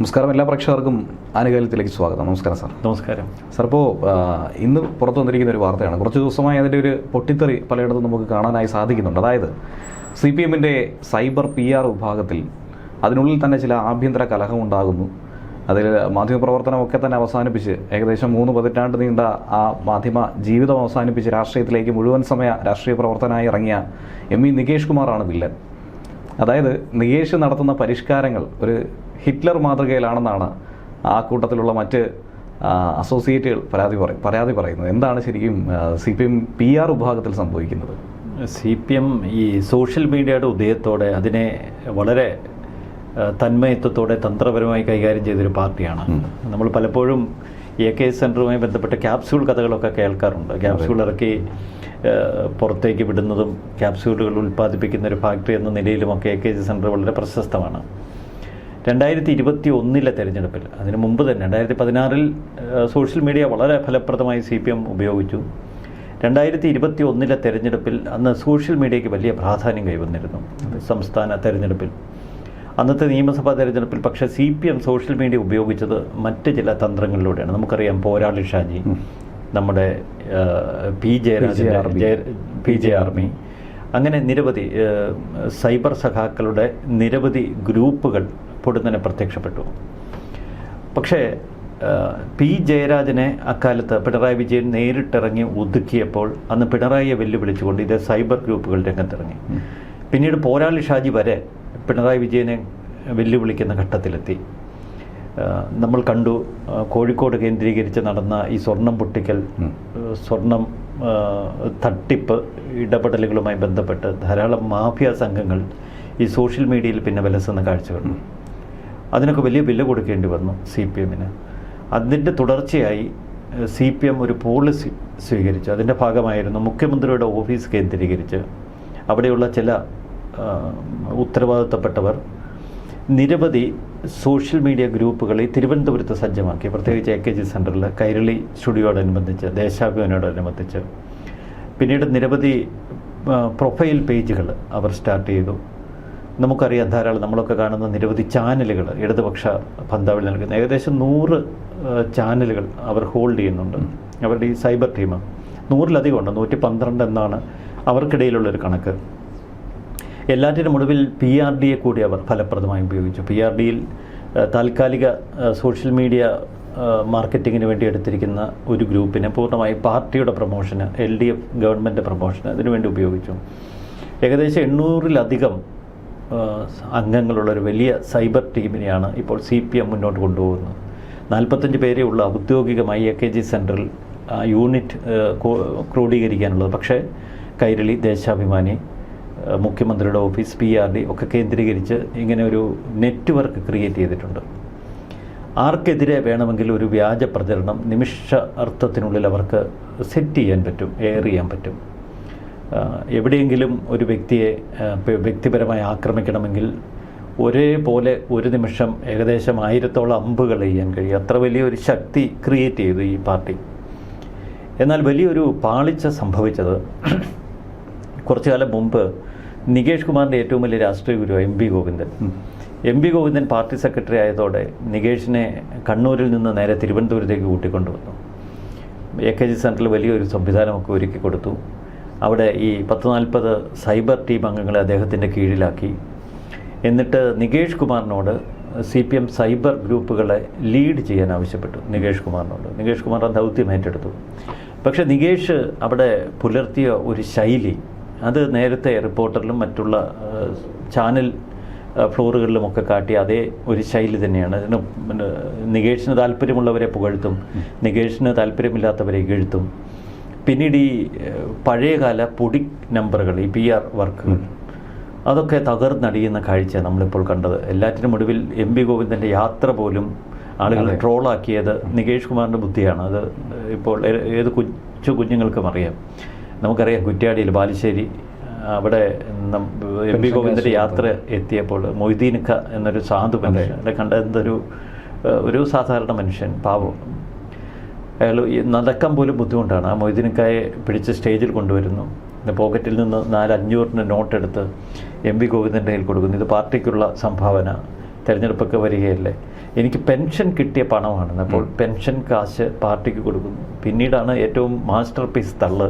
നമസ്കാരം, എല്ലാ പ്രേക്ഷകർക്കും ആനുകാലികത്തിലേക്ക് സ്വാഗതം. നമസ്കാരം സാർ. നമസ്കാരം സാർ. ഇപ്പോൾ ഇന്ന് പുറത്തു വന്നിരിക്കുന്ന ഒരു വാർത്തയാണ്. കുറച്ച് ദിവസമായി അതിൻ്റെ ഒരു പൊട്ടിത്തെറി പലയിടത്തും നമുക്ക് കാണാനായി സാധിക്കുന്നുണ്ട്. അതായത് CPM-ൻ്റെ സൈബർ PR വിഭാഗത്തിൽ അതിനുള്ളിൽ തന്നെ ചില ആഭ്യന്തര കലഹം ഉണ്ടാകുന്നു. അതിൽ മാധ്യമപ്രവർത്തനമൊക്കെ തന്നെ അവസാനിപ്പിച്ച് ഏകദേശം 3 പതിറ്റാണ്ട് നീണ്ട ആ മാധ്യമ ജീവിതം അവസാനിപ്പിച്ച് രാഷ്ട്രീയത്തിലേക്ക് മുഴുവൻ സമയ രാഷ്ട്രീയ പ്രവർത്തനമായി ഇറങ്ങിയ ME നികേഷ് കുമാറാണ് വില്ലൻ. അതായത് നികേഷ് നടത്തുന്ന പരിഷ്കാരങ്ങൾ ഒരു ഹിറ്റ്ലർ മാതൃകയിലാണെന്നാണ് ആ കൂട്ടത്തിലുള്ള മറ്റ് അസോസിയേറ്റുകൾ പരാതി പറയുന്നത്. എന്താണ് ശരിക്കും CPM PR വിഭാഗത്തിൽ സംഭവിക്കുന്നത്? CPM ഈ സോഷ്യൽ മീഡിയയുടെ ഉദയത്തോടെ അതിനെ വളരെ തന്മയത്വത്തോടെ തന്ത്രപരമായി കൈകാര്യം ചെയ്തൊരു പാർട്ടിയാണ്. നമ്മൾ പലപ്പോഴും AKS സെൻറ്ററുമായി ബന്ധപ്പെട്ട ക്യാപ്സ്യൂൾ കഥകളൊക്കെ കേൾക്കാറുണ്ട്. ക്യാപ്സ്യൂൾ ഇറക്കി പുറത്തേക്ക് വിടുന്നതും ക്യാപ്സ്യൂളുകൾ ഉൽപ്പാദിപ്പിക്കുന്ന ഒരു ഫാക്ടറി എന്ന നിലയിലുമൊക്കെ AKS സെൻറ്റർ വളരെ പ്രശസ്തമാണ്. 2021 തെരഞ്ഞെടുപ്പിൽ, അതിനു മുമ്പ് തന്നെ 2016 സോഷ്യൽ മീഡിയ വളരെ ഫലപ്രദമായി CPM ഉപയോഗിച്ചു. 2021 തെരഞ്ഞെടുപ്പിൽ അന്ന് സോഷ്യൽ മീഡിയയ്ക്ക് വലിയ പ്രാധാന്യം കൈവന്നിരുന്നു സംസ്ഥാന തെരഞ്ഞെടുപ്പിൽ. അന്നത്തെ നിയമസഭാ തെരഞ്ഞെടുപ്പിൽ പക്ഷേ CPM സോഷ്യൽ മീഡിയ ഉപയോഗിച്ചത് മറ്റ് ചില തന്ത്രങ്ങളിലൂടെയാണ്. നമുക്കറിയാം, പോരാളി ഷാജി, നമ്മുടെ PJ ആർമി, അങ്ങനെ നിരവധി സൈബർ സഖാക്കളുടെ നിരവധി ഗ്രൂപ്പുകൾ പൊടുന്നനെ പ്രത്യക്ഷപ്പെട്ടു. പക്ഷേ P. ജയരാജനെ അക്കാലത്ത് പിണറായി വിജയൻ നേരിട്ടിറങ്ങി ഒതുക്കിയപ്പോൾ അന്ന് പിണറായിയെ വെല്ലുവിളിച്ചുകൊണ്ട് ഇതേ സൈബർ ഗ്രൂപ്പുകൾ രംഗത്തിറങ്ങി. പിന്നീട് പോരാളി ഷാജി വരെ പിണറായി വിജയനെ വെല്ലുവിളിക്കുന്ന ഘട്ടത്തിലെത്തി. നമ്മൾ കണ്ടു, കോഴിക്കോട് കേന്ദ്രീകരിച്ച് നടന്ന ഈ സ്വർണം പൊട്ടിക്കൽ, സ്വർണം തട്ടിപ്പ് ഇടപെടലുകളുമായി ബന്ധപ്പെട്ട് ധാരാളം മാഫിയ സംഘങ്ങൾ ഈ സോഷ്യൽ മീഡിയയിൽ പിന്നെ വിലസുന്ന കാഴ്ചകൾ. അതിനൊക്കെ വലിയ വില കൊടുക്കേണ്ടി വന്നു CPM-ന്. അതിൻ്റെ തുടർച്ചയായി CPM ഒരു പോളിസി സ്വീകരിച്ചു. അതിൻ്റെ ഭാഗമായിരുന്നു മുഖ്യമന്ത്രിയുടെ ഓഫീസ് കേന്ദ്രീകരിച്ച് അവിടെയുള്ള ചില ഉത്തരവാദിത്തപ്പെട്ടവർ നിരവധി സോഷ്യൽ മീഡിയ ഗ്രൂപ്പുകളെ തിരുവനന്തപുരത്ത് സജ്ജമാക്കി. പ്രത്യേകിച്ച് AKG സെൻറ്ററിൽ കൈരളി സ്റ്റുഡിയോടനുബന്ധിച്ച്, ദേശാഭിമാനോടനുബന്ധിച്ച്. പിന്നീട് നിരവധി പ്രൊഫൈൽ പേജുകൾ അവർ സ്റ്റാർട്ട് ചെയ്തു. നമുക്കറിയാം, ധാരാളം നമ്മളൊക്കെ കാണുന്ന നിരവധി ചാനലുകൾ ഇടതുപക്ഷ പന്താവിൽ നൽകുന്ന ഏകദേശം 100 ചാനലുകൾ അവർ ഹോൾഡ് ചെയ്യുന്നുണ്ട്. അവരുടെ ഈ സൈബർ ടീം 100-ലധികം ഉണ്ട്, 112 എന്നാണ് അവർക്കിടയിലുള്ളൊരു കണക്ക്. എല്ലാറ്റിനും ഒടുവിൽ PRDയെ കൂടി അവർ ഫലപ്രദമായി ഉപയോഗിച്ചു. PRDയിൽ താൽക്കാലിക സോഷ്യൽ മീഡിയ മാർക്കറ്റിങ്ങിന് വേണ്ടി എടുത്തിരിക്കുന്ന ഒരു ഗ്രൂപ്പിനെ പൂർണ്ണമായി പാർട്ടിയുടെ പ്രൊമോഷന്, LDF ഗവൺമെൻറ് പ്രൊമോഷന് അതിനുവേണ്ടി ഉപയോഗിച്ചു. ഏകദേശം 800-ലധികം അംഗങ്ങളുള്ളൊരു വലിയ സൈബർ ടീമിനെയാണ് ഇപ്പോൾ CPM മുന്നോട്ട് കൊണ്ടുപോകുന്നത്. 45 പേരേ ഉള്ള ഔദ്യോഗികമായി AKG സെൻറ്ററിൽ യൂണിറ്റ് ക്രോഡീകരിക്കാനുള്ളത്. പക്ഷേ കൈരളി, ദേശാഭിമാനി, മുഖ്യമന്ത്രിയുടെ ഓഫീസ്, PRD ഒക്കെ കേന്ദ്രീകരിച്ച് ഇങ്ങനെ ഒരു നെറ്റ്വർക്ക് ക്രിയേറ്റ് ചെയ്തിട്ടുണ്ട്. ആർക്കെതിരെ വേണമെങ്കിലും ഒരു വ്യാജ പ്രചരണം നിമിഷ അർത്ഥത്തിനുള്ളിൽ അവർക്ക് സെറ്റ് ചെയ്യാൻ പറ്റും, എയർ ചെയ്യാൻ പറ്റും. എവിടെയെങ്കിലും ഒരു വ്യക്തിയെ വ്യക്തിപരമായി ആക്രമിക്കണമെങ്കിൽ ഒരേപോലെ ഒരു നിമിഷം ഏകദേശം 1000-ഓളം അമ്പുകൾ ചെയ്യാൻ കഴിയും. അത്ര വലിയൊരു ശക്തി ക്രിയേറ്റ് ചെയ്തു ഈ പാർട്ടി. എന്നാൽ വലിയൊരു പാളിച്ച സംഭവിച്ചത് കുറച്ചു കാലം മുമ്പ് നികേഷ് കുമാറിൻ്റെ ഏറ്റവും വലിയ രാഷ്ട്രീയ ഗുരു M P Govindan party secretary ആയതോടെ നികേഷിനെ കണ്ണൂരിൽ നിന്ന് നേരെ തിരുവനന്തപുരത്തേക്ക് കൂട്ടിക്കൊണ്ടുവന്നു. AKG സെൻറ്ററിൽ വലിയൊരു സംവിധാനമൊക്കെ ഒരുക്കി കൊടുത്തു. അവിടെ ഈ 10-40 സൈബർ ടീം അംഗങ്ങളെ അദ്ദേഹത്തിൻ്റെ കീഴിലാക്കി. എന്നിട്ട് നികേഷ് കുമാറിനോട് CPM സൈബർ ഗ്രൂപ്പുകളെ ലീഡ് ചെയ്യാൻ ആവശ്യപ്പെട്ടു. നികേഷ് കുമാർ ആ ദൗത്യം ഏറ്റെടുത്തു. പക്ഷേ നികേഷ് അവിടെ പുലർത്തിയ ഒരു ശൈലി, അത് നേരത്തെ റിപ്പോർട്ടറിലും മറ്റുള്ള ചാനൽ ഫ്ലോറുകളിലുമൊക്കെ കാട്ടിയ അതേ ഒരു ശൈലി തന്നെയാണ്. നികേഷിന് താല്പര്യമുള്ളവരെ പുകഴ്ത്തും, നികേഷിന് താല്പര്യമില്ലാത്തവരെ ഇകഴ്ത്തും. പിന്നീട് ഈ പഴയകാല പൊടി നമ്പറുകൾ, ഈ PR വർക്കുകൾ, അതൊക്കെ തകർന്നടിയുന്ന കാഴ്ച നമ്മളിപ്പോൾ കണ്ടത്. എല്ലാറ്റിനും ഒടുവിൽ MP ഗോവിന്ദൻ്റെ യാത്ര പോലും ആളുകൾ ട്രോളാക്കിയത് നികേഷ് കുമാറിൻ്റെ ബുദ്ധിയാണ്. അത് ഇപ്പോൾ ഏത് കുഞ്ഞുങ്ങൾക്കും അറിയാം. നമുക്കറിയാം, കുറ്റ്യാടിയിൽ ബാലുശ്ശേരി അവിടെ MP ഗോവിന്ദൻ്റെ യാത്ര എത്തിയപ്പോൾ മൊയ്തീനിക്ക എന്നൊരു സാധു മനുഷ്യൻ, അവിടെ കണ്ട ഒരു സാധാരണ മനുഷ്യൻ, പാവം, അയാൾ നടക്കാൻ പോലും ബുദ്ധിമുട്ടാണ്. ആ മൊയ്തീനിക്കായെ പിടിച്ച് സ്റ്റേജിൽ കൊണ്ടുവരുന്നു. പോക്കറ്റിൽ നിന്ന് 400-500 നോട്ടെടുത്ത് MP ഗോവിന്ദൻ്റെ കയ്യിൽ കൊടുക്കുന്നു. ഇത് പാർട്ടിക്കുള്ള സംഭാവന, തിരഞ്ഞെടുപ്പൊക്കെ വരികയല്ലേ, എനിക്ക് പെൻഷൻ കിട്ടിയ പണമാണ്, അപ്പോൾ പെൻഷൻ കാശ് പാർട്ടിക്ക് കൊടുക്കുന്നു. പിന്നീടാണ് ഏറ്റവും മാസ്റ്റർ പീസ് തള്ള്.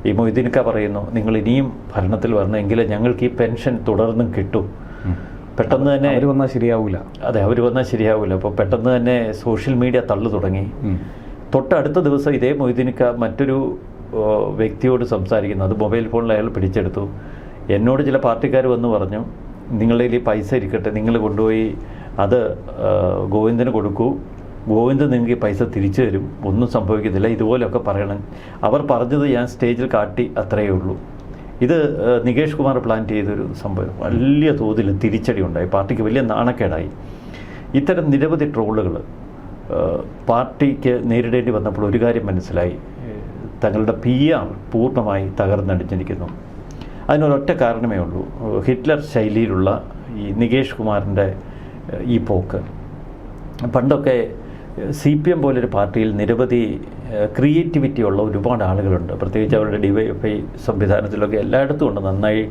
ഈ മൊയ്തീൻക്ക പറയുന്നു, നിങ്ങൾ ഇനിയും ഭരണത്തിൽ വരണമെങ്കിൽ ഞങ്ങൾക്ക് ഈ പെൻഷൻ തുടർന്നും കിട്ടും. പെട്ടെന്ന് തന്നെ അവർ വന്നാൽ ശരിയാവില്ല. അതെ, അവർ വന്നാൽ ശരിയാവില്ല. അപ്പോൾ പെട്ടെന്ന് തന്നെ സോഷ്യൽ മീഡിയ തള്ളു തുടങ്ങി. തൊട്ടടുത്ത ദിവസം ഇതേ മൊയ്തീൻക്ക മറ്റൊരു വ്യക്തിയോട് സംസാരിക്കുന്നു. അത് മൊബൈൽ ഫോണിൽ അയാൾ പിടിച്ചെടുത്തു. എന്നോട് ചില പാർട്ടിക്കാർ വന്ന് പറഞ്ഞു, നിങ്ങളുടെ കയ്യിൽ പൈസ ഇരിക്കട്ടെ, നിങ്ങൾ കൊണ്ടുപോയി അത് ഗോവിന്ദന് കൊടുക്കൂ, ഗോവിന്ദൻ നിങ്ങൾക്ക് ഈ പൈസ തിരിച്ചു തരും, ഒന്നും സംഭവിക്കത്തില്ല, ഇതുപോലെയൊക്കെ പറയണം. അവർ പറഞ്ഞത് ഞാൻ സ്റ്റേജിൽ കാട്ടി, അത്രയേ ഉള്ളൂ. ഇത് നികേഷ് കുമാർ പ്ലാൻ ചെയ്തൊരു സംഭവം. വലിയ തോതിൽ തിരിച്ചടി ഉണ്ടായി, പാർട്ടിക്ക് വലിയ നാണക്കേടായി. ഇത്തരം നിരവധി ട്രോളുകൾ പാർട്ടിക്ക് നേരിടേണ്ടി വന്നപ്പോൾ ഒരു കാര്യം മനസ്സിലായി, തങ്ങളുടെ PR പൂർണ്ണമായി തകർന്നടിഞ്ഞിരിക്കുന്നു. അതിനൊരൊറ്റ കാരണമേ ഉള്ളൂ, ഹിറ്റ്ലർ ശൈലിയിലുള്ള ഈ നികേഷ് കുമാറിൻ്റെ ഈ പോക്ക്. പണ്ടൊക്കെ CPM പോലൊരു പാർട്ടിയിൽ നിരവധി ക്രിയേറ്റിവിറ്റി ഉള്ള ഒരുപാട് ആളുകളുണ്ട്. പ്രത്യേകിച്ച് അവരുടെ DYFI സംവിധാനത്തിലൊക്കെ എല്ലായിടത്തും ഉണ്ട്. നന്നായി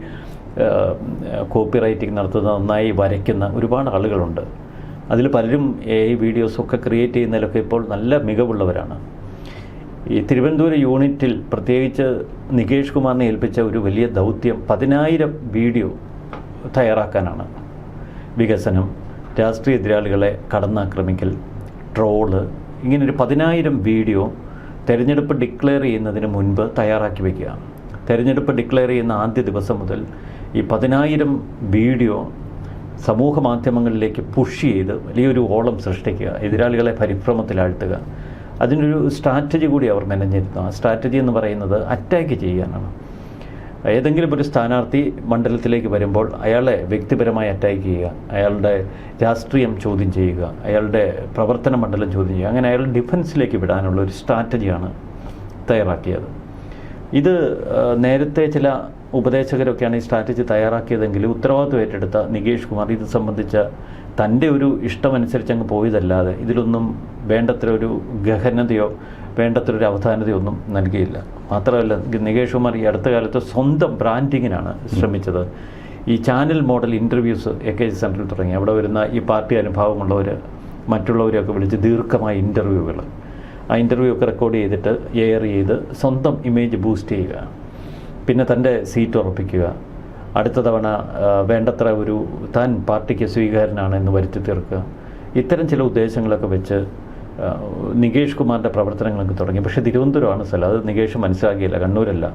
കോപ്പി റൈറ്റിംഗ് നടത്തുന്ന, നന്നായി വരയ്ക്കുന്ന ഒരുപാട് ആളുകളുണ്ട്. അതിൽ പലരും AI വീഡിയോസൊക്കെ ക്രിയേറ്റ് ചെയ്യുന്നതിലൊക്കെ ഇപ്പോൾ നല്ല മികവുള്ളവരാണ്. ഈ തിരുവനന്തപുരം യൂണിറ്റിൽ പ്രത്യേകിച്ച് നികേഷ് കുമാറിനെ ഏൽപ്പിച്ച ഒരു വലിയ ദൗത്യം 10,000 വീഡിയോ തയ്യാറാക്കാനാണ്. വികസനം, രാഷ്ട്രീയ എതിരാളികളെ കടന്നാക്രമിക്കൽ, ട്രോള്, ഇങ്ങനൊരു 10,000 വീഡിയോ തെരഞ്ഞെടുപ്പ് ഡിക്ലെയർ ചെയ്യുന്നതിന് മുൻപ് തയ്യാറാക്കി വയ്ക്കുക. തെരഞ്ഞെടുപ്പ് ഡിക്ലെയർ ചെയ്യുന്ന ആദ്യ ദിവസം മുതൽ ഈ 10,000 വീഡിയോ സമൂഹ മാധ്യമങ്ങളിലേക്ക് പുഷ് ചെയ്ത് വലിയൊരു ഓളം സൃഷ്ടിക്കുക, എതിരാളികളെ പരിഭ്രമത്തിലാഴ്ത്തുക. അതിനൊരു സ്ട്രാറ്റജി കൂടി അവർ മെനഞ്ഞിരുന്നു. ആ സ്ട്രാറ്റജി എന്ന് പറയുന്നത് അറ്റാക്ക് ചെയ്യാനാണ്. ഏതെങ്കിലും ഒരു സ്ഥാനാർത്ഥി മണ്ഡലത്തിലേക്ക് വരുമ്പോൾ അയാളെ വ്യക്തിപരമായി അറ്റാക്ക് ചെയ്യുക, അയാളുടെ രാഷ്ട്രീയം ചോദ്യം ചെയ്യുക, അയാളുടെ പ്രവർത്തന മണ്ഡലം ചോദ്യം ചെയ്യുക, അങ്ങനെ അയാൾ ഡിഫൻസിലേക്ക് വിടാനുള്ള ഒരു സ്ട്രാറ്റജിയാണ് തയ്യാറാക്കിയത്. ഇത് നേരത്തെ ചില ഉപദേശകരൊക്കെയാണ് ഈ സ്ട്രാറ്റജി തയ്യാറാക്കിയതെങ്കിൽ ഉത്തരവാദിത്വം ഏറ്റെടുത്ത നികേഷ് കുമാർ ഇത് സംബന്ധിച്ച തൻ്റെ ഒരു ഇഷ്ടമനുസരിച്ച് അങ്ങ് പോയതല്ലാതെ ഇതിലൊന്നും വേണ്ടത്ര ഒരു ഗഹനതയോ വേണ്ടത്ര ഒരു അവധാനതയോ ഒന്നും നൽകിയില്ല. മാത്രമല്ല, നികേഷ് കുമാർ ഈ അടുത്ത കാലത്ത് സ്വന്തം ബ്രാൻഡിങ്ങിനാണ് ശ്രമിച്ചത്. ഈ ചാനൽ മോഡൽ ഇൻ്റർവ്യൂസ് AKG സെൻറ്ററിൽ തുടങ്ങി. അവിടെ വരുന്ന ഈ പാർട്ടി അനുഭാവമുള്ളവർ മറ്റുള്ളവരെയൊക്കെ വിളിച്ച് ദീർഘമായ ഇൻ്റർവ്യൂകൾ, ആ ഇൻ്റർവ്യൂ ഒക്കെ റെക്കോർഡ് ചെയ്തിട്ട് എയർ ചെയ്ത് സ്വന്തം ഇമേജ് ബൂസ്റ്റ് ചെയ്യുക, പിന്നെ തൻ്റെ സീറ്റ് ഉറപ്പിക്കുക, അടുത്ത തവണ വേണ്ടത്ര ഒരു താൻ പാർട്ടിക്ക് സ്വീകാര്യനാണ് എന്ന് വരുത്തി തീർക്കുക. ഇത്തരം ചില ഉദ്ദേശങ്ങളൊക്കെ വെച്ച് നികേഷ് കുമാറിൻ്റെ പ്രവർത്തനങ്ങളൊക്കെ തുടങ്ങി. പക്ഷേ തിരുവനന്തപുരമാണ് സ്ഥലം, അത് നികേഷ് മനസ്സിലാക്കിയില്ല. കണ്ണൂരല്ല,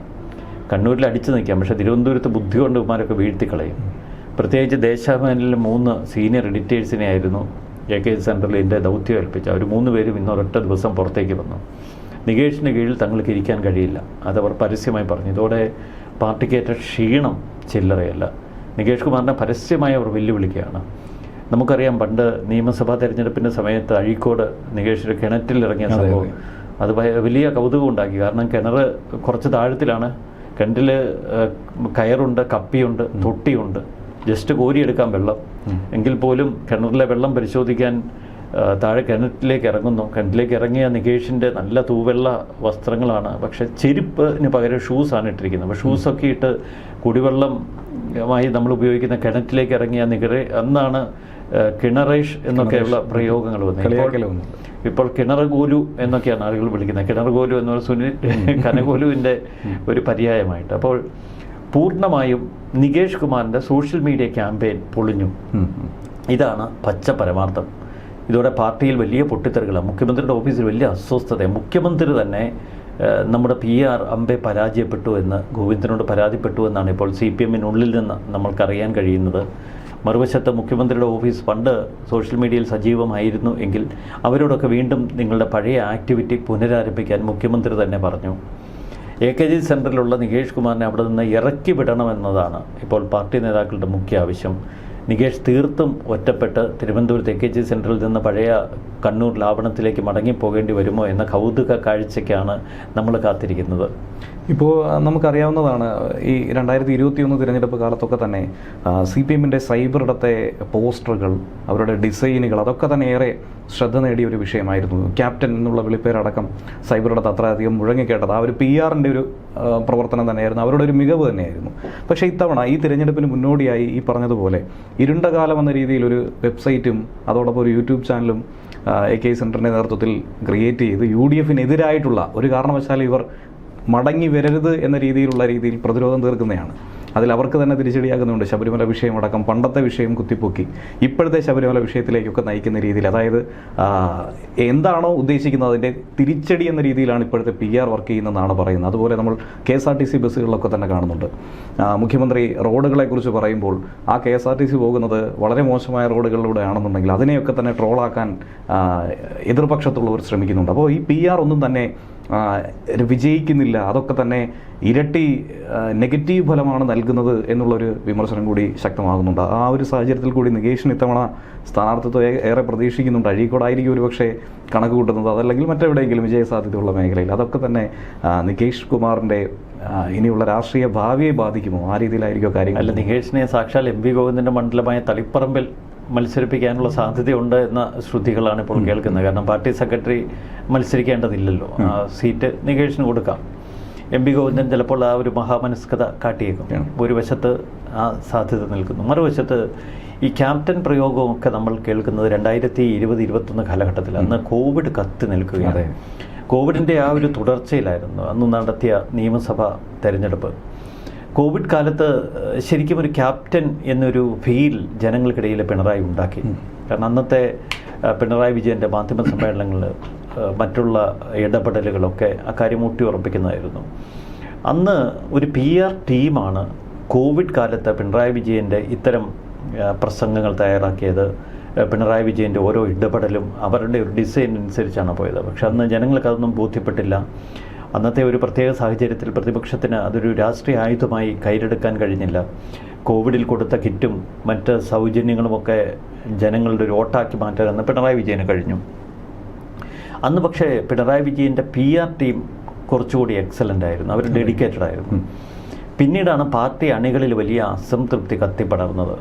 കണ്ണൂരിൽ അടിച്ചു നിൽക്കാം, പക്ഷേ തിരുവനന്തപുരത്ത് ബുദ്ധി കൊണ്ട് ഇവന്മാരൊക്കെ വീഴ്ത്തിക്കളയും. പ്രത്യേകിച്ച് ദേശാഭിമാനിലെ 3 സീനിയർ എഡിറ്റേഴ്സിനെ ആയിരുന്നു AKG സെൻറ്ററിൽ എൻ്റെ ദൗത്യം ഏൽപ്പിച്ച. അവർ 3 പേരും ഇന്നൊരൊറ്റ ദിവസം പുറത്തേക്ക് വന്നു. നികേഷിന് കീഴിൽ തങ്ങൾക്ക് ഇരിക്കാൻ കഴിയില്ല, അതവർ പരസ്യമായി പറഞ്ഞു. ഇതോടെ പാർട്ടിക്കേറ്റ ക്ഷീണം ചില്ലറയല്ല. നികേഷ് കുമാറിനെ പരസ്യമായി അവർ വെല്ലുവിളിക്കുകയാണ്. നമുക്കറിയാം, പണ്ട് നിയമസഭാ തെരഞ്ഞെടുപ്പിൻ്റെ സമയത്ത് അഴീക്കോട് നികേഷിൻ്റെ കിണറ്റിൽ ഇറങ്ങിയ സംഭവം അത് വലിയ കൗതുകം ഉണ്ടാക്കി. കാരണം കിണർ കുറച്ച് താഴത്തിലാണ്, കിണറ്റിൽ കയറുണ്ട്, കപ്പിയുണ്ട്, തൊട്ടിയുണ്ട്, ജസ്റ്റ് കോരിയെടുക്കാൻ വെള്ളം. എങ്കിൽ പോലും കിണറിലെ വെള്ളം പരിശോധിക്കാൻ താഴെ കിണറ്റിലേക്ക് ഇറങ്ങുന്നു. കിണറ്റിലേക്ക് ഇറങ്ങിയ നികേഷിൻ്റെ നല്ല തൂവെള്ള വസ്ത്രങ്ങളാണ്, പക്ഷെ ചെരുപ്പിന് പകരം ഷൂസാണ് ഇട്ടിരിക്കുന്നത്. അപ്പോൾ ഷൂസൊക്കെ ഇട്ട് കുടിവെള്ളമായി നമ്മൾ ഉപയോഗിക്കുന്ന കിണറ്റിലേക്ക് ഇറങ്ങിയ നികരെ അന്നാണ് കിണറേഷ് എന്നൊക്കെയുള്ള പ്രയോഗങ്ങൾ വന്നത്. ഇപ്പോൾ കിണറുകോലു എന്നൊക്കെയാണ് ആളുകൾ വിളിക്കുന്നത്. കിണറുകോലു എന്ന് പറഞ്ഞാൽ സുനിൽ കനകോലുവിൻ്റെ ഒരു പര്യായമായിട്ട്. അപ്പോൾ പൂർണ്ണമായും നികേഷ് കുമാറിൻ്റെ സോഷ്യൽ മീഡിയ ക്യാമ്പയിൻ പൊളിഞ്ഞു. ഇതാണ് പച്ച പരമാർത്ഥം. ഇതോടെ പാർട്ടിയിൽ വലിയ പൊട്ടിത്തെറികളാണ്. മുഖ്യമന്ത്രിയുടെ ഓഫീസിൽ വലിയ അസ്വസ്ഥത. മുഖ്യമന്ത്രി തന്നെ നമ്മുടെ PR അംബെ പരാജയപ്പെട്ടു എന്ന് ഗോവിന്ദനോട് പരാതിപ്പെട്ടു എന്നാണ് ഇപ്പോൾ CPMനുള്ളിൽ നിന്ന് നമ്മൾക്കറിയാൻ കഴിയുന്നത്. മറുവശത്ത് മുഖ്യമന്ത്രിയുടെ ഓഫീസ് പണ്ട് സോഷ്യൽ മീഡിയയിൽ സജീവമായിരുന്നു എങ്കിൽ അവരോടൊക്കെ വീണ്ടും നിങ്ങളുടെ പഴയ ആക്ടിവിറ്റി പുനരാരംഭിക്കാൻ മുഖ്യമന്ത്രി തന്നെ പറഞ്ഞു. AKG സെൻറ്ററിലുള്ള നികേഷ് കുമാറിനെ അവിടെ നിന്ന് ഇറക്കി വിടണമെന്നതാണ് ഇപ്പോൾ പാർട്ടി നേതാക്കളുടെ മുഖ്യ ആവശ്യം. നികേഷ് തീർത്തും ഒറ്റപ്പെട്ട് തിരുവനന്തപുരത്ത് AKG സെൻറ്ററിൽ നിന്ന് പഴയ കണ്ണൂർ ലാവണത്തിലേക്ക് മടങ്ങിപ്പോകേണ്ടി വരുമോ എന്ന കൗതുക കാഴ്ചയ്ക്കാണ് നമ്മൾ കാത്തിരിക്കുന്നത്. ഇപ്പോൾ നമുക്കറിയാവുന്നതാണ്, ഈ 2021 തിരഞ്ഞെടുപ്പ് കാലത്തൊക്കെ തന്നെ CPM-ൻ്റെ സൈബർ ഇടത്തെ പോസ്റ്ററുകൾ, അവരുടെ ഡിസൈനുകൾ, അതൊക്കെ തന്നെ ഏറെ ശ്രദ്ധ നേടിയ ഒരു വിഷയമായിരുന്നു. ക്യാപ്റ്റൻ എന്നുള്ള വിളിപ്പേരടക്കം സൈബർ ഇടത്ത് അത്രയധികം മുഴങ്ങിക്കേട്ടത് ആ ഒരു PR-ൻ്റെ ഒരു പ്രവർത്തനം തന്നെയായിരുന്നു, അവരുടെ ഒരു മികവ് തന്നെയായിരുന്നു. പക്ഷേ ഇത്തവണ ഈ തിരഞ്ഞെടുപ്പിന് മുന്നോടിയായി ഈ പറഞ്ഞതുപോലെ ഇരുണ്ട കാലം എന്ന രീതിയിൽ ഒരു വെബ്സൈറ്റും അതോടൊപ്പം ഒരു യൂട്യൂബ് ചാനലും AK സെൻറ്ററിൻ്റെ നേതൃത്വത്തിൽ ക്രിയേറ്റ് ചെയ്ത് UDF-നെതിരായിട്ടുള്ള ഒരു കാരണവശാലും ഇവർ മടങ്ങി വരരുത് എന്ന രീതിയിൽ പ്രതിരോധം തീർക്കുന്നതാണ്. അതിൽ അവർക്ക് തന്നെ തിരിച്ചടിയാകുന്നുണ്ട്. ശബരിമല വിഷയമടക്കം പണ്ടത്തെ വിഷയം കുത്തിപ്പൊക്കി ഇപ്പോഴത്തെ ശബരിമല വിഷയത്തിലേക്കൊക്കെ നയിക്കുന്ന രീതിയിൽ, അതായത് എന്താണോ ഉദ്ദേശിക്കുന്നത് അതിൻ്റെ തിരിച്ചടി എന്ന രീതിയിലാണ് ഇപ്പോഴത്തെ PR വർക്ക് ചെയ്യുന്നതെന്നാണ് പറയുന്നത്. അതുപോലെ നമ്മൾ KSRTC ബസ്സുകളിലൊക്കെ തന്നെ കാണുന്നുണ്ട്. മുഖ്യമന്ത്രി റോഡുകളെക്കുറിച്ച് പറയുമ്പോൾ ആ KSRTC പോകുന്നത് വളരെ മോശമായ റോഡുകളിലൂടെ ആണെന്നുണ്ടെങ്കിൽ അതിനെയൊക്കെ തന്നെ ട്രോളാക്കാൻ എതിർപക്ഷത്തുള്ളവർ ശ്രമിക്കുന്നുണ്ട്. അപ്പോൾ ഈ PR ഒന്നും തന്നെ വിജയിക്കുന്നില്ല, അതൊക്കെ തന്നെ ഇരട്ടി നെഗറ്റീവ് ഫലമാണ് നൽകുന്നത് എന്നുള്ളൊരു വിമർശനം കൂടി ശക്തമാകുന്നുണ്ട്. ആ ഒരു സാഹചര്യത്തിൽ കൂടി നികേഷിന് ഇത്തവണ സ്ഥാനാർത്ഥിത്വം ഏറെ പ്രതീക്ഷിക്കുന്നുണ്ട്. അഴീക്കോടായിരിക്കും ഒരു പക്ഷേ കണക്ക് കൂട്ടുന്നത്, അതല്ലെങ്കിൽ മറ്റെവിടെയെങ്കിലും വിജയസാധ്യതയുള്ള മേഖലയിൽ. അതൊക്കെ തന്നെ നികേഷ് കുമാറിൻ്റെ ഇനിയുള്ള രാഷ്ട്രീയ ഭാവിയെ ബാധിക്കുമോ? ആ രീതിയിലായിരിക്കും കാര്യങ്ങൾ. അല്ല, നികേഷിനെ സാക്ഷാൽ MP ഗോവിന്ദൻ്റെ മണ്ഡലമായ തളിപ്പറമ്പിൽ മത്സരിപ്പിക്കാനുള്ള സാധ്യതയുണ്ട് എന്ന ശ്രുതികളാണ് ഇപ്പോൾ കേൾക്കുന്നത്. കാരണം പാർട്ടി സെക്രട്ടറി മത്സരിക്കേണ്ടതില്ലല്ലോ, ആ സീറ്റ് നികേഷിന് കൊടുക്കാം. MP ഗോവിന്ദൻ ചിലപ്പോൾ ആ ഒരു മഹാമനസ്കത കാട്ടിയേക്കും. ഒരു വശത്ത് ആ സാധ്യത നിൽക്കുന്നു, മറുവശത്ത് ഈ ക്യാപ്റ്റൻ പ്രയോഗമൊക്കെ നമ്മൾ കേൾക്കുന്നത് 2020-21 കാലഘട്ടത്തിൽ. അന്ന് കോവിഡ് കത്തി നിൽക്കുകയാണ്. കോവിഡിൻ്റെ ആ ഒരു തുടർച്ചയിലായിരുന്നു അന്ന് നടത്തിയ നിയമസഭാ തെരഞ്ഞെടുപ്പ്. കോവിഡ് കാലത്ത് ശരിക്കും ഒരു ക്യാപ്റ്റൻ എന്നൊരു ഫീൽ ജനങ്ങൾക്കിടയിൽ പിണറായി ഉണ്ടാക്കി. കാരണം അന്നത്തെ പിണറായി വിജയൻ്റെ മാധ്യമ സമ്മേളനങ്ങൾ, മറ്റുള്ള ഇടപെടലുകളൊക്കെ അക്കാര്യം ഊട്ടി ഉറപ്പിക്കുന്നതായിരുന്നു. അന്ന് ഒരു PR ടീമാണ് കോവിഡ് കാലത്ത് പിണറായി വിജയൻ്റെ ഇത്തരം പ്രസംഗങ്ങൾ തയ്യാറാക്കിയത്. പിണറായി വിജയൻ്റെ ഓരോ ഇടപെടലും അവരുടെ ഒരു ഡിസൈൻ അനുസരിച്ചാണ് പോയത്. പക്ഷെ അന്ന് ജനങ്ങൾക്ക് അതൊന്നും ബോധ്യപ്പെട്ടില്ല. അന്നത്തെ ഒരു പ്രത്യേക സാഹചര്യത്തിൽ പ്രതിപക്ഷത്തിന് അതൊരു രാഷ്ട്രീയ ആയുധമായി കയ്യിലെടുക്കാൻ കഴിഞ്ഞില്ല. കോവിഡിൽ കൊടുത്ത കിറ്റും മറ്റ് സൗജന്യങ്ങളുമൊക്കെ ജനങ്ങളുടെ ഒരു വോട്ടാക്കി മാറ്റാൻ അന്ന് പിണറായി വിജയന് കഴിഞ്ഞു. അന്ന് പക്ഷേ പിണറായി വിജയൻ്റെ PR ടീം കുറച്ചുകൂടി എക്സലൻ്റ് ആയിരുന്നു, അവർ ഡെഡിക്കേറ്റഡ് ആയിരുന്നു. പിന്നീടാണ് പാർട്ടി അണികളിൽ വലിയ അസംതൃപ്തി കത്തിപ്പടർന്നത്.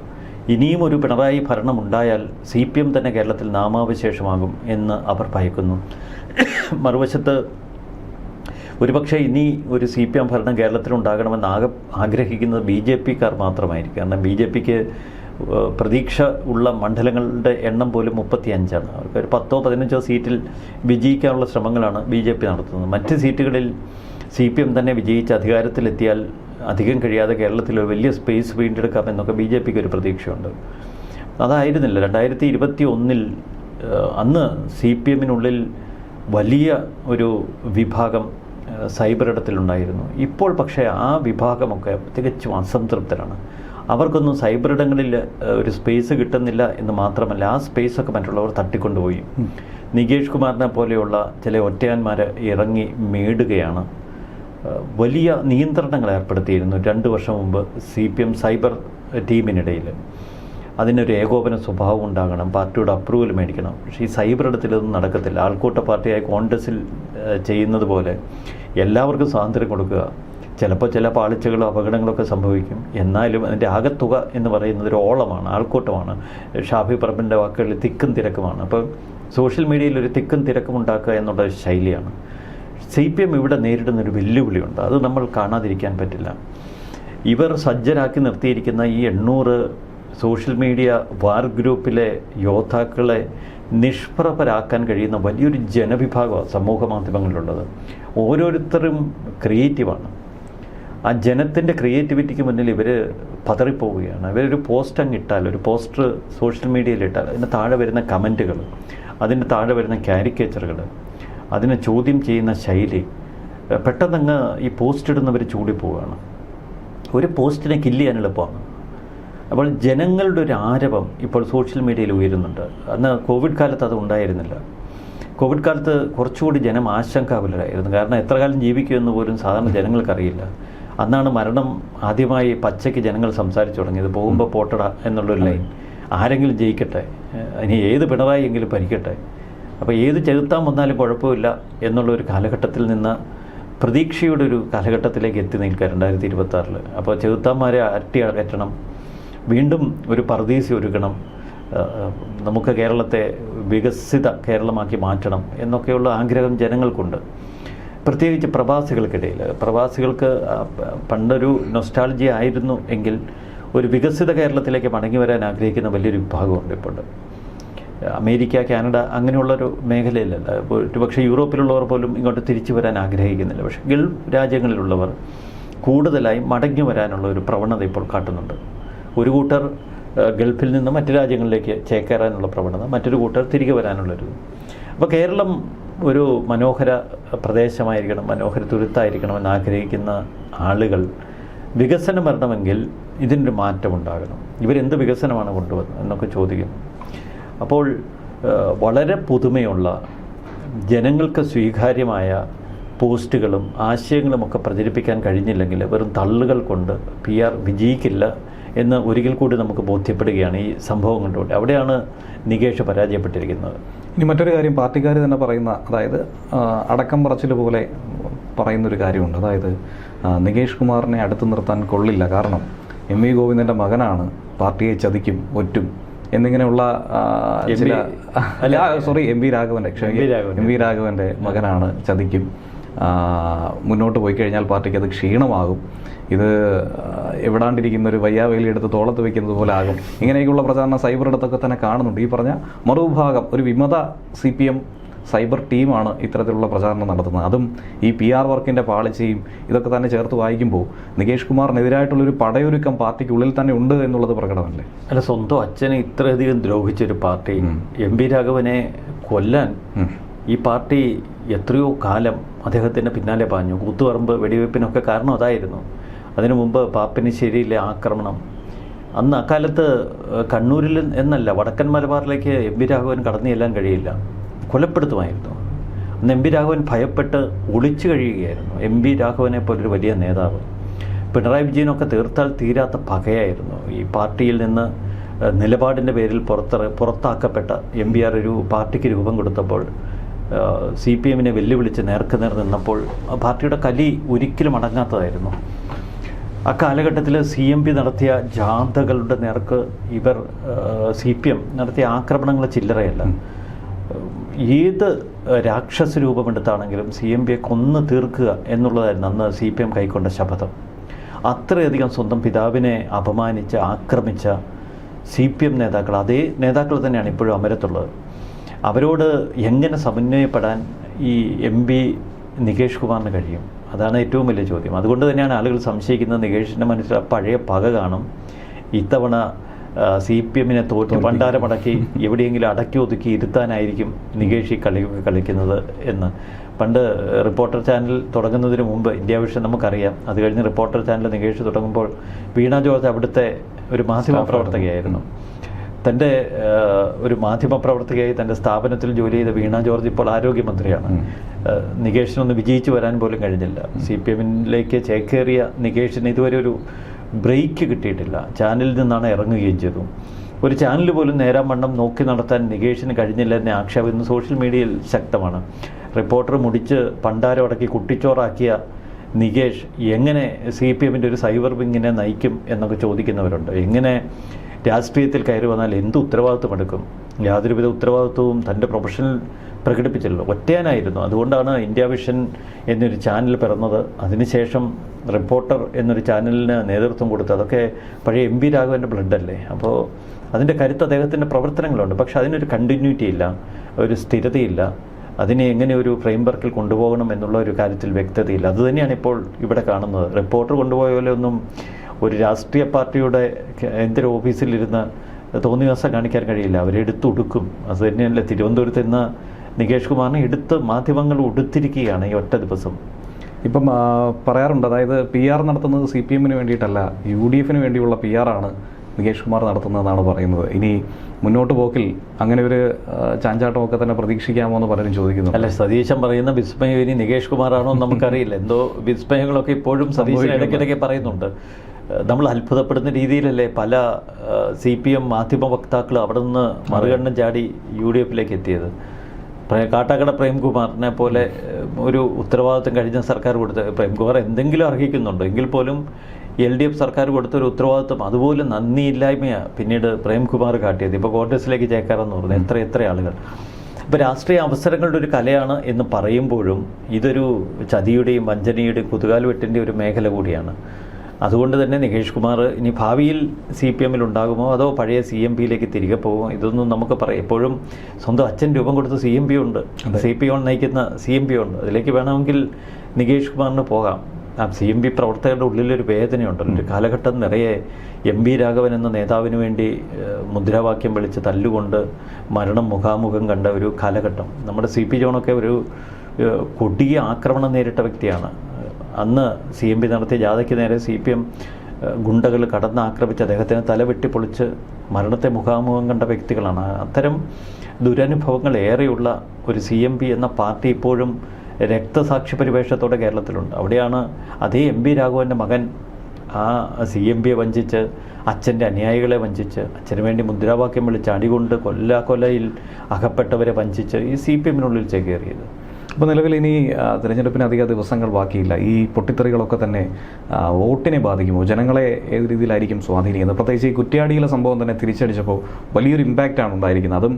ഇനിയും ഒരു പിണറായി ഭരണമുണ്ടായാൽ CPM തന്നെ കേരളത്തിൽ നാമാവശേഷമാകും എന്ന് അവർ ഭയക്കുന്നു. മറുവശത്ത് ഒരുപക്ഷെ ഇനി ഒരു CPM ഭരണം കേരളത്തിലുണ്ടാകണമെന്ന് ആഗ്രഹിക്കുന്നത് BJP-ക്കാർ മാത്രമായിരിക്കും. കാരണം BJP-ക്ക് പ്രതീക്ഷ ഉള്ള മണ്ഡലങ്ങളുടെ എണ്ണം പോലും 35ആണ്. അവർക്ക് ഒരു 10-15 സീറ്റിൽ വിജയിക്കാനുള്ള ശ്രമങ്ങളാണ് BJP നടത്തുന്നത്. മറ്റ് സീറ്റുകളിൽ CPM തന്നെ വിജയിച്ച് അധികാരത്തിലെത്തിയാൽ അധികം കഴിയാതെ കേരളത്തിൽ ഒരു വലിയ സ്പേസ് വീണ്ടെടുക്കാമെന്നൊക്കെ BJP-ക്ക് ഒരു പ്രതീക്ഷയുണ്ട്. അതായിരുന്നില്ല 2021 അന്ന് CPM-നുള്ളിൽ വലിയ ഒരു വിഭാഗം സൈബർ ഇടത്തിലുണ്ടായിരുന്നു. ഇപ്പോൾ പക്ഷേ ആ വിഭാഗമൊക്കെ തികച്ചും അസംതൃപ്തരാണ്. അവർക്കൊന്നും സൈബർ ഇടങ്ങളിൽ ഒരു സ്പേസ് കിട്ടുന്നില്ല എന്ന് മാത്രമല്ല, ആ സ്പേസൊക്കെ മറ്റുള്ളവർ തട്ടിക്കൊണ്ടുപോയി. നികേഷ് കുമാറിനെ പോലെയുള്ള ചില ഒറ്റയാന്മാർ ഇറങ്ങി മേടുകയാണ്. വലിയ നിയന്ത്രണങ്ങൾ ഏർപ്പെടുത്തിയിരുന്നു 2 വർഷം മുമ്പ് CPM സൈബർ ടീമിനിടയിൽ. അതിനൊരു ഏകോപന സ്വഭാവം ഉണ്ടാകണം, പാർട്ടിയുടെ അപ്രൂവൽ മേടിക്കണം. പക്ഷേ ഈ സൈബർ ഇടത്തിലൊന്നും നടക്കത്തില്ല. ആൾക്കൂട്ട പാർട്ടിയായി കോൺഗ്രസിൽ ചെയ്യുന്നത് പോലെ എല്ലാവർക്കും സ്വാതന്ത്ര്യം കൊടുക്കുക. ചിലപ്പോൾ ചില പാളിച്ചകളോ അപകടങ്ങളൊക്കെ സംഭവിക്കും. എന്നാലും അതിൻ്റെ ആകത്തുക എന്ന് പറയുന്നത് ഒരു ഓളമാണ്, ആൾക്കൂട്ടമാണ്. ഷാഫി പറമ്പിൻ്റെ വാക്കുകളിൽ തിക്കും തിരക്കുമാണ്. അപ്പോൾ സോഷ്യൽ മീഡിയയിൽ ഒരു തിക്കും തിരക്കും ഉണ്ടാക്കുക എന്നുള്ള ശൈലിയാണ്. CPM ഇവിടെ നേരിടുന്നൊരു വെല്ലുവിളിയുണ്ട്, അത് നമ്മൾ കാണാതിരിക്കാൻ പറ്റില്ല. ഇവർ സജ്ജരാക്കി നിർത്തിയിരിക്കുന്ന ഈ 800 സോഷ്യൽ മീഡിയ വാർ ഗ്രൂപ്പിലെ യോദ്ധാക്കളെ നിഷ്പ്രഭരാക്കാൻ കഴിയുന്ന വലിയൊരു ജനവിഭാഗമാണ് സമൂഹ മാധ്യമങ്ങളിലുള്ളത്. ഓരോരുത്തരും ക്രിയേറ്റീവാണ്. ആ ജനത്തിൻ്റെ ക്രിയേറ്റിവിറ്റിക്ക് മുന്നിൽ ഇവർ പതറിപ്പോവുകയാണ്. ഇവരൊരു പോസ്റ്റ് അങ്ങിട്ടാൽ, ഒരു പോസ്റ്റർ സോഷ്യൽ മീഡിയയിൽ ഇട്ടാൽ അതിന് താഴെ വരുന്ന കമൻറ്റുകൾ, അതിന് താഴെ വരുന്ന കാരിക്കേച്ചറുകൾ, അതിനെ ചോദ്യം ചെയ്യുന്ന ശൈലി, പെട്ടെന്നങ്ങ് ഈ പോസ്റ്റ് ഇടുന്നവർ ചൂടിപ്പോവുകയാണ്. ഒരു പോസ്റ്റിനെ കില്ല് ചെയ്യാൻ എളുപ്പമാണ്. അപ്പോൾ ജനങ്ങളുടെ ഒരു ആരവം ഇപ്പോൾ സോഷ്യൽ മീഡിയയിൽ ഉയരുന്നുണ്ട്. അന്ന് കോവിഡ് കാലത്ത് അത് ഉണ്ടായിരുന്നില്ല. കോവിഡ് കാലത്ത് കുറച്ചുകൂടി ജനം ആശങ്കാകുലരായിരുന്നു. കാരണം എത്ര കാലം ജീവിക്കുമെന്ന് പോലും സാധാരണ ജനങ്ങൾക്കറിയില്ല. അന്നാണ് മരണം ആദ്യമായി പച്ചയ്ക്ക് ജനങ്ങൾ സംസാരിച്ചു തുടങ്ങിയത്. പോകുമ്പോൾ പോട്ടട എന്നുള്ളൊരു ലൈൻ. ആരെങ്കിലും ജയിക്കട്ടെ, ഇനി ഏത് പിണറായി എങ്കിലും ഭരിക്കട്ടെ, അപ്പോൾ ഏത് ചെകുത്താൻ വന്നാലും കുഴപ്പമില്ല എന്നുള്ളൊരു കാലഘട്ടത്തിൽ നിന്ന് പ്രതീക്ഷയുടെ ഒരു കാലഘട്ടത്തിലേക്ക് എത്തി നിൽക്കുക 2026. അപ്പോൾ ചെകുത്താന്മാരെ അകറ്റണം, വീണ്ടും ഒരു പർദീസി ഒരുക്കണം, നമുക്ക് കേരളത്തെ വികസിത കേരളമാക്കി മാറ്റണം എന്നൊക്കെയുള്ള ആഗ്രഹം ജനങ്ങൾക്കുണ്ട്. പ്രത്യേകിച്ച് പ്രവാസികൾക്കിടയിൽ. പ്രവാസികൾക്ക് പണ്ടൊരു നൊസ്റ്റാൾജിയ ആയിരുന്നു എങ്കിൽ ഒരു വികസിത കേരളത്തിലേക്ക് മടങ്ങി വരാൻ ആഗ്രഹിക്കുന്ന വലിയൊരു വിഭാഗമുണ്ട് ഇപ്പോൾ. അമേരിക്ക, കാനഡ അങ്ങനെയുള്ളൊരു മേഖലയിലല്ല. ഒരുപക്ഷെ യൂറോപ്പിലുള്ളവർ പോലും ഇങ്ങോട്ട് തിരിച്ചു വരാൻ ആഗ്രഹിക്കുന്നില്ല. പക്ഷേ ഗൾഫ് രാജ്യങ്ങളിലുള്ളവർ കൂടുതലായി മടങ്ങി വരാനുള്ള ഒരു പ്രവണത ഇപ്പോൾ കാട്ടുന്നുണ്ട്. ഒരു കൂട്ടർ ഗൾഫിൽ നിന്ന് മറ്റു രാജ്യങ്ങളിലേക്ക് ചേക്കേറാനുള്ള പ്രവണത, മറ്റൊരു കൂട്ടർ തിരികെ വരാനുള്ളൊരു. അപ്പോൾ കേരളം ഒരു മനോഹര പ്രദേശമായിരിക്കണം, മനോഹര തുരുത്തായിരിക്കണം എന്ന് ആഗ്രഹിക്കുന്ന ആളുകൾ വികസനം വരണമെങ്കിൽ ഇതിനൊരു മാറ്റമുണ്ടാകണം. ഇവരെന്ത് വികസനമാണ് കൊണ്ടുവന്നത് എന്നൊക്കെ ചോദിക്കുന്നു. അപ്പോൾ വളരെ പുതുമയുള്ള, ജനങ്ങൾക്ക് സ്വീകാര്യമായ പോസ്റ്റുകളും ആശയങ്ങളുമൊക്കെ പ്രചരിപ്പിക്കാൻ കഴിഞ്ഞില്ലെങ്കിൽ വെറും തള്ളുകൾ കൊണ്ട് PR വിജയിക്കില്ല എന്ന് ഒരിക്കൽ കൂടി നമുക്ക് ബോധ്യപ്പെടുകയാണ് ഈ സംഭവം കൊണ്ടുകൊണ്ട്. അവിടെയാണ് നികേഷ് പരാജയപ്പെട്ടിരിക്കുന്നത്. ഇനി മറ്റൊരു കാര്യം, പാർട്ടിക്കാർ തന്നെ പറയുന്ന, അതായത് അടക്കം പറച്ചിൽ പോലെ പറയുന്നൊരു കാര്യമുണ്ട്. അതായത് നികേഷ് കുമാറിനെ അടുത്ത് നിർത്താൻ കൊള്ളില്ല, കാരണം MV ഗോവിന്ദൻ്റെ മകനാണ്, പാർട്ടിയെ ചതിക്കും, ഒറ്റും എന്നിങ്ങനെയുള്ള ചില MV രാഘവൻ്റെ മകനാണ്, ചതിക്കും, മുന്നോട്ട് പോയി കഴിഞ്ഞാൽ പാർട്ടിക്ക് അത് ക്ഷീണമാകും, ഇത് എവിടാണ്ടിരിക്കുന്ന ഒരു വയ്യാവേലി എടുത്ത് തോളത്ത് വയ്ക്കുന്നത് പോലെ ആകും, ഇങ്ങനെയൊക്കെയുള്ള പ്രചാരണം സൈബറിടത്തൊക്കെ തന്നെ കാണുന്നുണ്ട്. ഈ പറഞ്ഞ മറുവിഭാഗം ഒരു വിമത CPM സൈബർ ടീമാണ് ഇത്തരത്തിലുള്ള പ്രചാരണം നടത്തുന്നത്. അതും ഈ PR വർക്കിൻ്റെ പാളിച്ചയും ഇതൊക്കെ തന്നെ ചേർത്ത് വായിക്കുമ്പോൾ നികേഷ് കുമാറിനെതിരായിട്ടുള്ളൊരു പടയൊരുക്കം പാർട്ടിക്കുള്ളിൽ തന്നെ ഉണ്ട് എന്നുള്ളത് പ്രകടമല്ലേ? അല്ല, സ്വന്തം അച്ഛനെ ഇത്രയധികം ദ്രോഹിച്ചൊരു പാർട്ടി, MV രാഘവനെ കൊല്ലാൻ ഈ പാർട്ടി എത്രയോ കാലം അദ്ദേഹത്തിൻ്റെ പിന്നാലെ പാഞ്ഞു. കൂത്തുപറമ്പ് വെടിവെപ്പിനൊക്കെ കാരണം അതായിരുന്നു. അതിനു മുമ്പ് പാപ്പിനിശ്ശേരിയിലെ ആക്രമണം, അന്ന് അക്കാലത്ത് കണ്ണൂരിൽ എന്നല്ല വടക്കൻ മലബാറിലേക്ക് MV രാഘവൻ കടന്നു ചെല്ലാൻ കഴിയില്ല, കൊലപ്പെടുത്തുമായിരുന്നു. അന്ന് MV രാഘവൻ ഭയപ്പെട്ട് ഒളിച്ചു കഴിയുകയായിരുന്നു. MV രാഘവനെ പോലൊരു വലിയ നേതാവ്. പിണറായി വിജയനൊക്കെ തീർത്താൽ തീരാത്ത പകയായിരുന്നു. ഈ പാർട്ടിയിൽ നിന്ന് നിലപാടിൻ്റെ പേരിൽ പുറത്താക്കപ്പെട്ട MVR ഒരു പാർട്ടിക്ക് രൂപം കൊടുത്തപ്പോൾ, CPMനെ വെല്ലുവിളിച്ച് നേർക്കുനേർ നിന്നപ്പോൾ പാർട്ടിയുടെ കലി ഒരിക്കലും അടങ്ങാത്തതായിരുന്നു. അക്കാലഘട്ടത്തിൽ CMP നടത്തിയ ജാഥകളുടെ നേർക്ക് CPM നടത്തിയ ആക്രമണങ്ങൾ ചില്ലറയല്ല. ഏത് രാക്ഷസ രൂപമെടുത്താണെങ്കിലും CMPയെ കൊന്നു തീർക്കുക എന്നുള്ളതായിരുന്നു അന്ന് CPM കൈക്കൊണ്ട ശപഥം. അത്രയധികം സ്വന്തം പിതാവിനെ അപമാനിച്ച് ആക്രമിച്ച CPM നേതാക്കൾ, അതേ നേതാക്കൾ തന്നെയാണ് ഇപ്പോഴും അമരത്തുള്ളത്. അവരോട് എങ്ങനെ സമന്വയപ്പെടാൻ ഈ MV നികേഷ് കുമാറിന് കഴിയും? അതാണ് ഏറ്റവും വലിയ ചോദ്യം. അതുകൊണ്ട് തന്നെയാണ് ആളുകൾ സംശയിക്കുന്നത് നികേഷിൻ്റെ മനസ്സിൽ പഴയ പക കാണും, ഇത്തവണ CPMനെ തോറ്റ് പണ്ടാരമടക്കി എവിടെയെങ്കിലും അടക്കി ഒതുക്കി ഇരുത്താനായിരിക്കും നികേഷ് ഈ കളിയൊക്കെ കളിക്കുന്നത് എന്ന്. പണ്ട് റിപ്പോർട്ടർ ചാനൽ തുടങ്ങുന്നതിന് മുമ്പ് ഇന്ത്യ വിഷൻ നമുക്കറിയാം. അത് കഴിഞ്ഞ് റിപ്പോർട്ടർ ചാനൽ നികേഷ് തുടങ്ങുമ്പോൾ വീണ ജോർജ് അവിടുത്തെ ഒരു മാധ്യമപ്രവർത്തകയായിരുന്നു. തൻ്റെ ഒരു മാധ്യമപ്രവർത്തകയായി തൻ്റെ സ്ഥാപനത്തിൽ ജോലി ചെയ്ത വീണ ജോർജ് ഇപ്പോൾ ആരോഗ്യമന്ത്രിയാണ്. നികേഷിനൊന്ന് വിജയിച്ചു വരാൻ പോലും കഴിഞ്ഞില്ല. CPMലേക്ക് ചേക്കേറിയ നികേഷിന് ഇതുവരെ ഒരു ബ്രേക്ക് കിട്ടിയിട്ടില്ല. ചാനലിൽ നിന്നാണ് ഇറങ്ങുകയും ചെയ്തു. ഒരു ചാനൽ പോലും നേരാൻ വണ്ണം നോക്കി നടത്താൻ നികേഷിന് കഴിഞ്ഞില്ല എന്ന ആക്ഷേപം ഇന്ന് സോഷ്യൽ മീഡിയയിൽ ശക്തമാണ്. റിപ്പോർട്ടർ മുടിച്ച് പണ്ടാരമടക്കി കുട്ടിച്ചോറാക്കിയ നികേഷ് എങ്ങനെ CPMൻ്റെ ഒരു സൈബർ വിങ്ങിനെ നയിക്കും എന്നൊക്കെ ചോദിക്കുന്നവരുണ്ട്. എങ്ങനെ രാഷ്ട്രീയത്തിൽ കയറി വന്നാൽ എന്ത് ഉത്തരവാദിത്വം എടുക്കും? യാതൊരുവിധ ഉത്തരവാദിത്വവും തൻ്റെ പ്രൊഫഷണൽ പ്രകടിപ്പിച്ചല്ലോ, ഒറ്റയാനായിരുന്നു. അതുകൊണ്ടാണ് ഇന്ത്യ വിഷൻ എന്നൊരു ചാനൽ പിറന്നത്. അതിനുശേഷം റിപ്പോർട്ടർ എന്നൊരു ചാനലിന് നേതൃത്വം കൊടുത്തു. അതൊക്കെ പഴയ MV രാഘവൻ്റെ ബ്ലഡല്ലേ. അപ്പോൾ അതിൻ്റെ കരുത്ത് അദ്ദേഹത്തിൻ്റെ പ്രവർത്തനങ്ങളുണ്ട്. പക്ഷെ അതിനൊരു കണ്ടിന്യൂറ്റി ഇല്ല, ഒരു സ്ഥിരതയില്ല. അതിനെ എങ്ങനെ ഒരു ഫ്രെയിം വർക്കിൽ കൊണ്ടുപോകണം എന്നുള്ള ഒരു കാര്യത്തിൽ വ്യക്തതയില്ല. അതുതന്നെയാണ് ഇപ്പോൾ ഇവിടെ കാണുന്നത്. റിപ്പോർട്ടർ കൊണ്ടുപോയ പോലെ ഒന്നും ഒരു രാഷ്ട്രീയ പാർട്ടിയുടെ കേന്ദ്ര ഓഫീസിലിരുന്ന് തോന്നിവാസം കാണിക്കാൻ കഴിയില്ല. അവരെടുത്തൊടുക്കും. അത് തന്നെയല്ല തിരുവനന്തപുരത്ത് ഇന്ന് നികേഷ് കുമാറിനെ എടുത്ത് മാധ്യമങ്ങൾ ഉടുത്തിരിക്കുകയാണ് ഈ ഒറ്റ ദിവസം. ഇപ്പം പറയാറുണ്ട്, അതായത് PR നടത്തുന്നത് CPMന് വേണ്ടിയിട്ടല്ല, UDFന് വേണ്ടിയുള്ള PR ആണ് നികേഷ് കുമാർ നടത്തുന്നതെന്നാണ് പറയുന്നത്. ഇനി മുന്നോട്ട് പോക്കിൽ അങ്ങനെ ഒരു ചാഞ്ചാട്ടമൊക്കെ തന്നെ പ്രതീക്ഷിക്കാമോ എന്ന് പലരും ചോദിക്കുന്നു. അല്ല, സതീശൻ പറയുന്ന വിസ്മയം ഇനി നികേഷ് കുമാറാണോ എന്ന് നമുക്കറിയില്ല. എന്തോ വിസ്മയങ്ങളൊക്കെ ഇപ്പോഴും സതീശൻ ഇടയ്ക്കിടയ്ക്ക് പറയുന്നുണ്ട്. നമ്മൾ അത്ഭുതപ്പെടുന്ന രീതിയിലല്ലേ പല CPM മാധ്യമ വക്താക്കൾ അവിടെ നിന്ന് മറുകണ്ണം ചാടി UDFലേക്ക് എത്തിയത്. കാട്ടാക്കട പ്രേംകുമാറിനെ പോലെ ഒരു ഉത്തരവാദിത്വം കഴിഞ്ഞ സർക്കാർ കൊടുത്ത പ്രേംകുമാർ എന്തെങ്കിലും അർഹിക്കുന്നുണ്ടോ എങ്കിൽ പോലും LDF സർക്കാർ കൊടുത്തൊരു ഉത്തരവാദിത്വം അതുപോലെ നന്ദിയില്ലായ്മയാണ് പിന്നീട് പ്രേംകുമാർ കാട്ടിയത്. ഇപ്പോൾ കോൺഗ്രസിലേക്ക് ചേക്കാറെന്ന് പറഞ്ഞു എത്ര ആളുകൾ. ഇപ്പോൾ രാഷ്ട്രീയ അവസരങ്ങളുടെ ഒരു കലയാണ് എന്ന് പറയുമ്പോഴും ഇതൊരു ചതിയുടെയും വഞ്ചനയുടെയും കുതുകാൽവെട്ടിൻ്റെ ഒരു മേഖല കൂടിയാണ്. അതുകൊണ്ട് തന്നെ നികേഷ് കുമാർ ഇനി ഭാവിയിൽ CPM ഉണ്ടാകുമോ അതോ പഴയ CMPയിലേക്ക് തിരികെ പോകുമോ ഇതൊന്നും നമുക്ക് പറയാം. എപ്പോഴും സ്വന്തം അച്ഛൻ രൂപം കൊടുത്ത CMP ഉണ്ട്, CPM നയിക്കുന്ന CMP ഉണ്ട്. അതിലേക്ക് വേണമെങ്കിൽ നികേഷ് കുമാറിന് പോകാം. CMP പ്രവർത്തകരുടെ ഉള്ളിലൊരു വേദനയുണ്ടല്ലോ. ഒരു കാലഘട്ടം നിറയെ MB രാഘവൻ എന്ന നേതാവിന് വേണ്ടി മുദ്രാവാക്യം വിളിച്ച് തല്ലുകൊണ്ട് മരണം മുഖാമുഖം കണ്ട ഒരു കാലഘട്ടം. നമ്മുടെ CP ജോണൊക്കെ ഒരു കൊടിയ ആക്രമണം നേരിട്ട വ്യക്തിയാണ്. അന്ന് CMP നടത്തിയ ജാഥയ്ക്ക് നേരെ CPM ഗുണ്ടകൾ കടന്നാക്രമിച്ച് അദ്ദേഹത്തിന് തല വെട്ടിപ്പൊളിച്ച് മരണത്തെ മുഖാമുഖം കണ്ട വ്യക്തികളാണ്. അത്തരം ദുരനുഭവങ്ങൾ ഏറെയുള്ള ഒരു CMP എന്ന പാർട്ടി ഇപ്പോഴും രക്തസാക്ഷി പരിവേഷത്തോടെ കേരളത്തിലുണ്ട്. അവിടെയാണ് അതേ MB രാഘവൻ്റെ മകൻ ആ CMPയെ വഞ്ചിച്ച് അച്ഛൻ്റെ അനുയായികളെ വഞ്ചിച്ച് അച്ഛന് വേണ്ടി മുദ്രാവാക്യം വിളിച്ച് അടികൊണ്ട് കൊലയിൽ അകപ്പെട്ടവരെ വഞ്ചിച്ച് ഈ CPMനുള്ളിൽ ചേക്കേറിയത്. അപ്പോൾ നിലവിൽ ഇനി തിരഞ്ഞെടുപ്പിന് അധിക ദിവസങ്ങൾ ബാക്കിയില്ല. ഈ പൊട്ടിത്തെറികളൊക്കെ തന്നെ വോട്ടിനെ ബാധിക്കുമോ? ജനങ്ങളെ ഏത് രീതിയിലായിരിക്കും സ്വാധീനിക്കുന്നത്? പ്രത്യേകിച്ച് ഈ കുറ്റ്യാടിയിലെ സംഭവം തന്നെ തിരിച്ചടിച്ചപ്പോൾ വലിയൊരു ഇമ്പാക്റ്റാണ് ഉണ്ടായിരിക്കുന്നത്. അതും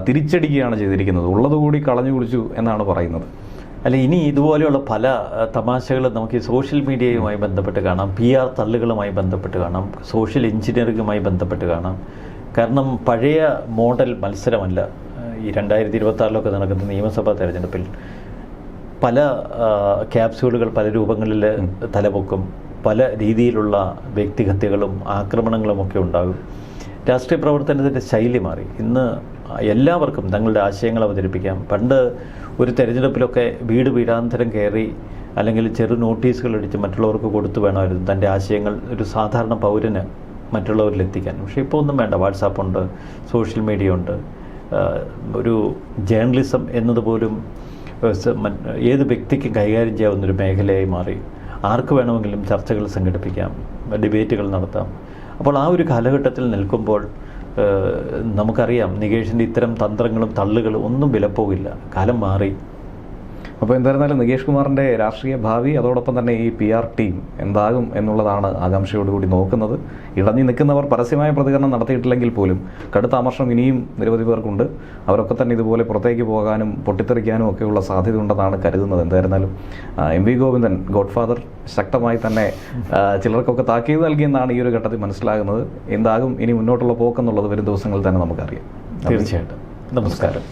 തിരിച്ചടിക്കുകയാണ് ചെയ്തിരിക്കുന്നത്. ഉള്ളതുകൂടി കളഞ്ഞു കുളിച്ചു എന്നാണ് പറയുന്നത്. അല്ല, ഇനി ഇതുപോലെയുള്ള പല തമാശകളും നമുക്ക് ഈ സോഷ്യൽ മീഡിയയുമായി ബന്ധപ്പെട്ട് കാണാം, PR തള്ളുകളുമായി ബന്ധപ്പെട്ട് കാണാം, സോഷ്യൽ എഞ്ചിനീയറിംഗുമായി ബന്ധപ്പെട്ട് കാണാം. കാരണം പഴയ മോഡൽ മത്സരമല്ല ഈ 2026 നടക്കുന്ന നിയമസഭാ തെരഞ്ഞെടുപ്പിൽ. പല ക്യാപ്സ്യൂളുകൾ പല രൂപങ്ങളിൽ തലപൊക്കും, പല രീതിയിലുള്ള വ്യക്തിഹത്യകളും ആക്രമണങ്ങളും ഒക്കെ ഉണ്ടാകും. രാഷ്ട്രീയ പ്രവർത്തനത്തിൻ്റെ ശൈലി മാറി. ഇന്ന് എല്ലാവർക്കും തങ്ങളുടെ ആശയങ്ങൾ അവതരിപ്പിക്കാം. പണ്ട് ഒരു തെരഞ്ഞെടുപ്പിലൊക്കെ വീടാന്തരം കയറി അല്ലെങ്കിൽ ചെറു നോട്ടീസുകൾ അടിച്ച് മറ്റുള്ളവർക്ക് കൊടുത്തു വേണമായിരുന്നു തൻ്റെ ആശയങ്ങൾ ഒരു സാധാരണ പൗരന് മറ്റുള്ളവരിലെത്തിക്കാൻ. പക്ഷേ ഇപ്പോൾ ഒന്നും വേണ്ട. വാട്സാപ്പുണ്ട്, സോഷ്യൽ മീഡിയ ഉണ്ട്. ഒരു ജേർണലിസം എന്നതുപോലും ഏത് വ്യക്തിക്കും കൈകാര്യം ചെയ്യാവുന്നൊരു മേഖലയായി മാറി. ആർക്ക് വേണമെങ്കിലും ചർച്ചകൾ സംഘടിപ്പിക്കാം, ഡിബേറ്റുകൾ നടത്താം. അപ്പോൾ ആ ഒരു കാലഘട്ടത്തിൽ നിൽക്കുമ്പോൾ നമുക്കറിയാം നികേഷിൻ്റെ ഇത്തരം തന്ത്രങ്ങളും തള്ളുകളും ഒന്നും വിലപ്പോകില്ല. കാലം മാറി. അപ്പോൾ എന്തായിരുന്നാലും നികേഷ് കുമാറിൻ്റെ രാഷ്ട്രീയ ഭാവി അതോടൊപ്പം തന്നെ ഈ PR ടീം എന്താകും എന്നുള്ളതാണ് ആകാംക്ഷയോടുകൂടി നോക്കുന്നത്. ഇടഞ്ഞു നിൽക്കുന്നവർ പരസ്യമായ പ്രതികരണം നടത്തിയിട്ടില്ലെങ്കിൽ പോലും കടുത്ത അമർഷം ഇനിയും നിരവധി പേർക്കുണ്ട്. അവരൊക്കെ തന്നെ ഇതുപോലെ പുറത്തേക്ക് പോകാനും പൊട്ടിത്തെറിക്കാനും ഒക്കെയുള്ള സാധ്യത ഉണ്ടെന്നാണ് കരുതുന്നത്. എന്തായിരുന്നാലും MV ഗോവിന്ദൻ ഗോഡ്ഫാദർ ശക്തമായി തന്നെ ചിലർക്കൊക്കെ താക്കീത് നൽകിയെന്നാണ് ഈ ഒരു ഘട്ടത്തിൽ മനസ്സിലാകുന്നത്. എന്താകും ഇനി മുന്നോട്ടുള്ള പോക്കെന്നുള്ളത് വരും ദിവസങ്ങളിൽ തന്നെ നമുക്കറിയാം. തീർച്ചയായിട്ടും. നമസ്കാരം.